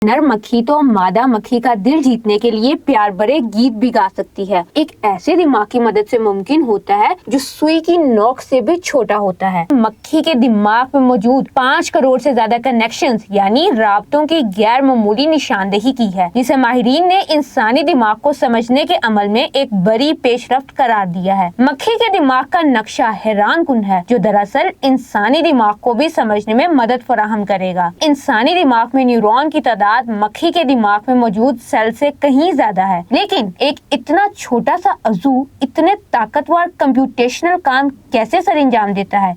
नर मक्खी तो मादा मक्खी का दिल जीतने के लिए प्यार भरे गीत भी गा सकती है। एक ऐसे दिमाग की मदद से मुमकिन होता है जो सुई की नोक से भी छोटा होता है। मक्खी के दिमाग में मौजूद 5 करोड़ से ज्यादा कनेक्शंस यानी राब्तों की गैर मामूली निशानदेही की है, जिसे माहिरीन ने इंसानी दिमाग को समझने के अमल में एक बड़ी पेशरफ्त करार दिया है। मक्खी के दिमाग का नक्शा हैरान कुन है, जो दरअसल इंसानी दिमाग को भी समझने में मदद फराहम करेगा। इंसानी दिमाग में न्यूरॉन की तादाद मक्खी के दिमाग में मौजूद सेल से कहीं ज्यादा है, लेकिन एक इतना छोटा सा अज़ू इतने ताकतवर कंप्यूटेशनल काम कैसे सरअंजाम देता है?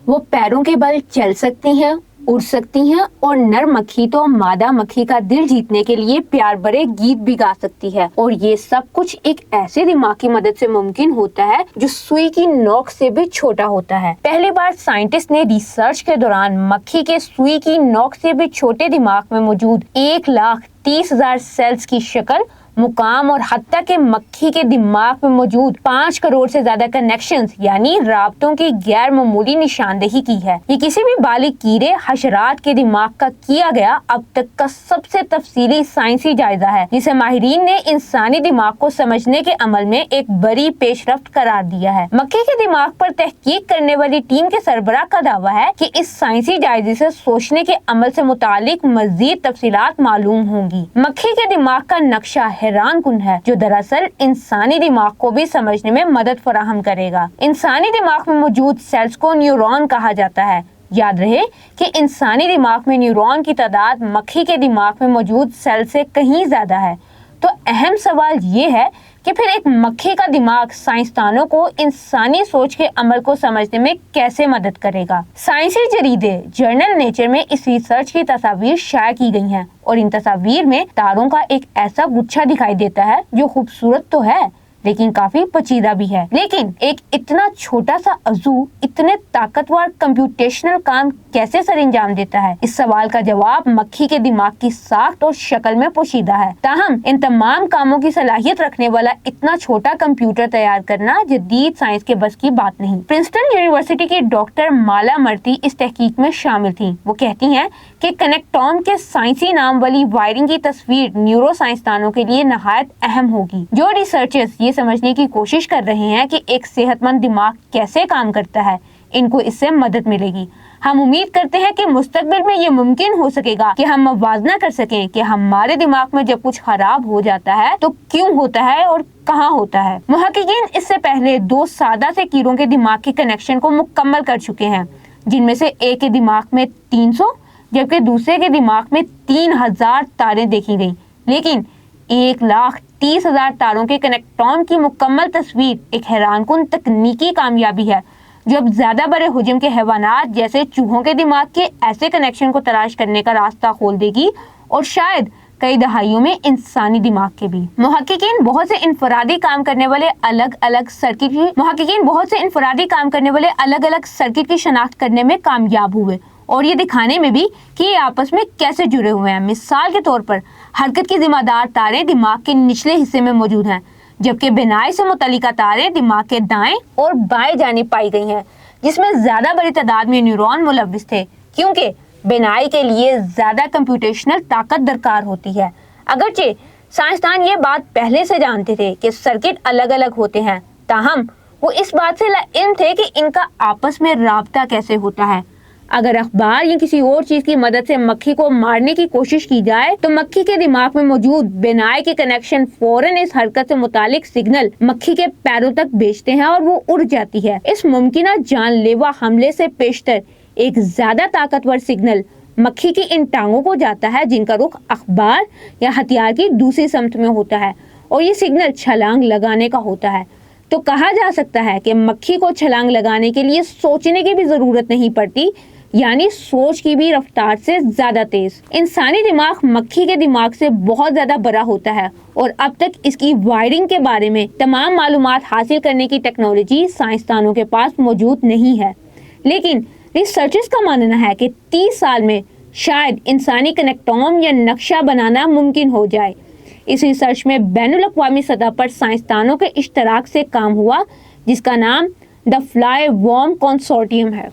वो पैरों के बल चल सकती हैं, उड़ सकती हैं और नर मक्खी तो मादा मक्खी का दिल जीतने के लिए प्यार भरे गीत भी गा सकती है। और ये सब कुछ एक ऐसे दिमाग की मदद से मुमकिन होता है जो सुई की नोक से भी छोटा होता है। पहली बार साइंटिस्ट ने रिसर्च के दौरान मक्खी के सुई की नोक से भी छोटे दिमाग में मौजूद 1,30,000 सेल्स की शक्ल, मुकाम और हत्ता के मक्खी के दिमाग में मौजूद 5 करोड़ से ज्यादा कनेक्शंस यानी राब्तों की गैर मामूली निशानदेही की है। ये किसी भी बालिग कीड़े हशरात के दिमाग का किया गया अब तक का सबसे तफसीली साइंसी जायजा है, जिसे माहिरीन ने इंसानी दिमाग को समझने के अमल में एक बड़ी पेशरफ्त करार दिया है। मक्खी के दिमाग पर तहकीक करने वाली टीम के सरबराह का दावा है कि इस साइंसी जायजे से सोचने के अमल से मुतालिक मजीद तफसीलात मालूम होंगी। मक्खी के दिमाग का नक्शा हैरान कुन है, जो दरअसल इंसानी दिमाग को भी समझने में मदद फराहम करेगा। इंसानी दिमाग में मौजूद सेल्स को न्यूरॉन कहा जाता है। याद रहे कि इंसानी दिमाग में न्यूरॉन की तादाद मक्खी के दिमाग में मौजूद सेल से कहीं ज्यादा है। तो अहम सवाल ये है कि फिर एक मक्खी का दिमाग साइंसदानों को इंसानी सोच के अमल को समझने में कैसे मदद करेगा। साइंसी जरीदे जर्नल नेचर में इस रिसर्च की तस्वीर शाया की गई हैं और इन तस्वीर में तारों का एक ऐसा गुच्छा दिखाई देता है जो खूबसूरत तो है लेकिन काफी पेचीदा भी है। लेकिन एक इतना छोटा सा अज़ू इतने ताकतवर कंप्यूटेशनल काम कैसे सरअंजाम देता है? इस सवाल का जवाब मक्खी के दिमाग की साख्त और शक्ल में पोशीदा है। ताहम इन तमाम कामों की सलाहियत रखने वाला इतना छोटा कंप्यूटर तैयार करना जदीद साइंस के बस की बात नहीं। प्रिंसटन यूनिवर्सिटी की डॉक्टर माला मर्ती इस तहकीक में शामिल थी। वो कहती हैं कि कनेक्टॉन के साइंसी नाम वाली वायरिंग की तस्वीर न्यूरो साइंसदानों के लिए नहायत अहम होगी। जो रिसर्चर्स ये समझने की कोशिश कर रहे हैं कि एक सेहतमंद दिमाग कैसे काम करता है, इनको इससे मदद मिलेगी। हम उम्मीद करते हैं कि मुस्तकबिल में ये मुमकिन हो सकेगा कि हम मुवाजना कर सकें कि हमारे दिमाग में जब कुछ खराब हो जाता है तो क्यों होता है और कहाँ होता है। मुहक्किकीन इससे पहले 2 सादा से कीड़ों के दिमाग के कनेक्शन को मुकम्मल कर चुके हैं, जिनमें से एक के दिमाग में 300 जबकि दूसरे के दिमाग में 3000 तारें देखी गई। लेकिन 1,30,000 तारों के कनेक्टॉन की मुकम्मल तस्वीर एक हैरानकुन तकनीकी कामयाबी है, जो अब ज्यादा बड़े हुजम के हैवानात जैसे चूहों के दिमाग के ऐसे कनेक्शन को तलाश करने का रास्ता खोल देगी और शायद कई दहाइयों में इंसानी दिमाग के भी। मुहक्किकीन बहुत से इंफरादी काम करने वाले अलग अलग सर्किट की शनाख्त करने में कामयाब हुए और ये दिखाने में भी कि ये आपस में कैसे जुड़े हुए हैं। मिसाल के तौर पर हरकत की जिम्मेदार तारें दिमाग के निचले हिस्से में मौजूद हैं, जबकि बिनाई से मुतल्लिका तारें दिमाग के दाएं और बाएं जानिब पाई गई हैं, जिसमें ज्यादा बड़ी तादाद में न्यूरॉन मुलव्विस थे, क्योंकि बिनाई के लिए ज्यादा कंप्यूटेशनल ताकत दरकार होती है। अगरचे साइंसदान ये बात पहले से जानते थे कि सर्किट अलग अलग होते हैं, ताहम वो इस बात से लाइल्म थे कि इनका आपस में राब्ता कैसे होता है। अगर अखबार या किसी और चीज की मदद से मक्खी को मारने की कोशिश की जाए तो मक्खी के दिमाग में मौजूद बिनाई के कनेक्शन फौरन इस हरकत से मुतालिक सिग्नल मक्खी के पैरों तक भेजते हैं और वो उड़ जाती है। इस मुमकिना जानलेवा हमले से पेशतर एक ज्यादा ताकतवर सिग्नल मक्खी की इन टांगों को जाता है, जिनका रुख अखबार या हथियार की दूसरी समत में होता है और ये सिग्नल छलांग लगाने का होता है। तो कहा जा सकता है कि मक्खी को छलांग लगाने के लिए सोचने की भी जरूरत नहीं पड़ती, यानी सोच की भी रफ्तार से ज्यादा तेज। इंसानी दिमाग मक्खी के दिमाग से बहुत ज्यादा बड़ा होता है और अब तक इसकी वायरिंग के बारे में तमाम मालूमात हासिल करने की टेक्नोलॉजी साइंसदानों के पास मौजूद नहीं है। लेकिन रिसर्चर्स का मानना है कि 30 साल में शायद इंसानी कनेक्टोम या नक्शा बनाना मुमकिन हो जाए। اس ریسرچ میں بین الاقوامی سطح پر سائنسدانوں کے اشتراک سے کام ہوا جس کا نام دا فلائی وارم کنسورٹیم ہے.